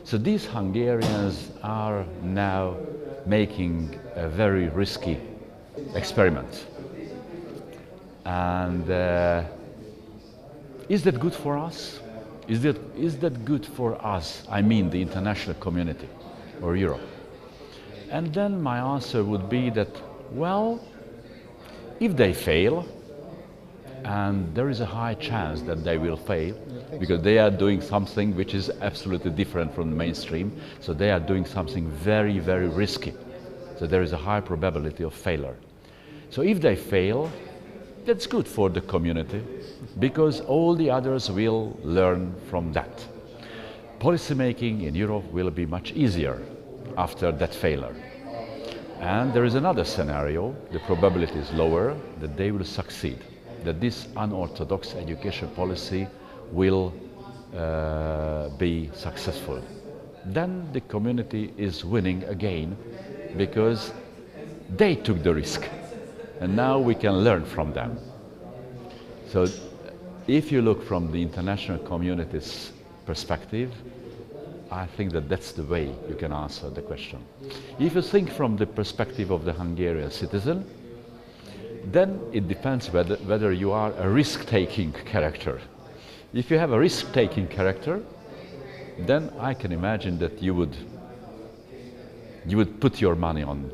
So these Hungarians are now making a very risky experiment. And is that good for us? Is that good for us? I mean the international community or Europe. And then my answer would be that, well, if they fail, and there is a high chance that they will fail, because they are doing something which is absolutely different from the mainstream, so they are doing something very, very risky. So there is a high probability of failure. So if they fail, that's good for the community, because all the others will learn from that. Policy making in Europe will be much easier after that failure. And there is another scenario, the probability is lower that they will succeed, that this unorthodox education policy will be successful. Then the community is winning again, because they took the risk, and now we can learn from them. So if you look from the international community's perspective, I think that that's the way you can answer the question. If you think from the perspective of the Hungarian citizen, then it depends whether you are a risk-taking character. If you have a risk-taking character, then I can imagine that you would put your money on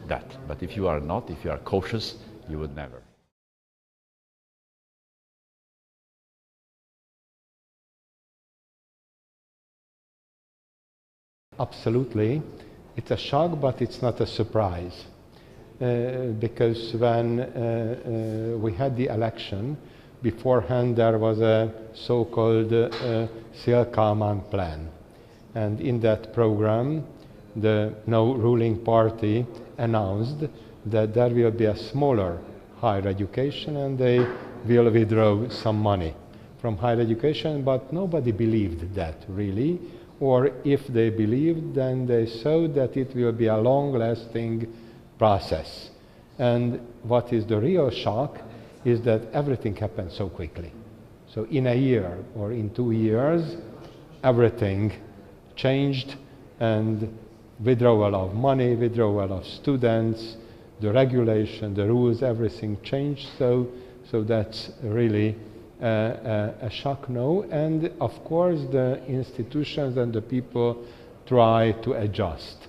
that. But if you are not, if you are cautious, you would never. Absolutely. It's a shock, but it's not a surprise. Because when we had the election, beforehand there was a so-called Szélkámán plan. And in that program, the now ruling party announced that there will be a smaller higher education and they will withdraw some money from higher education, but nobody believed that really. Or if they believed, then they saw that it will be a long-lasting process. And what is the real shock is that everything happened so quickly. So in a year or in 2 years, everything changed, and withdrawal of money, withdrawal of students, the regulation, the rules, everything changed. So that's really a shock now, and of course the institutions and the people try to adjust.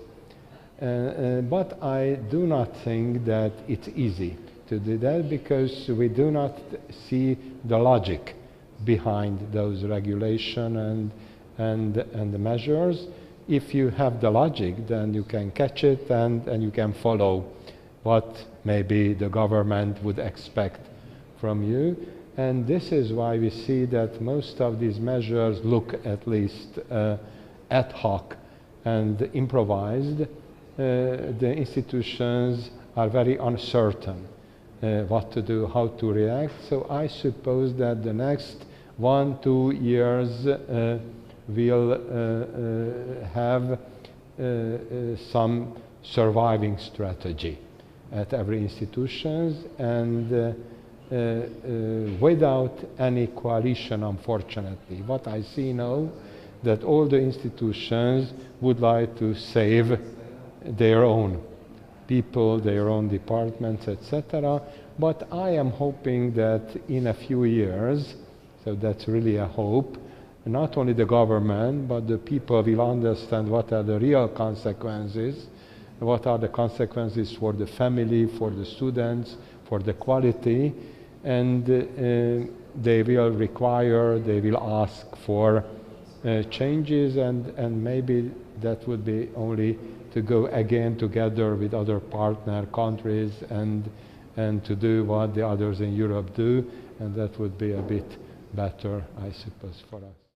But I do not think that it's easy to do that, because we do not see the logic behind those regulations and the measures. If you have the logic, then you can catch it and you can follow what maybe the government would expect from you. And this is why we see that most of these measures look at least ad hoc and improvised. The institutions are very uncertain what to do, how to react. So I suppose that the next 1-2 years will have some surviving strategy at every institution, and without any coalition, unfortunately. What I see now, that all the institutions would like to save their own people, their own departments, etc. But I am hoping that in a few years, so that's really a hope, not only the government, but the people will understand what are the real consequences, what are the consequences for the family, for the students, for the quality, and they will require, they will ask for changes, and maybe that would be only to go again together with other partner countries and to do what the others in Europe do, and that would be a bit better, I suppose, for us.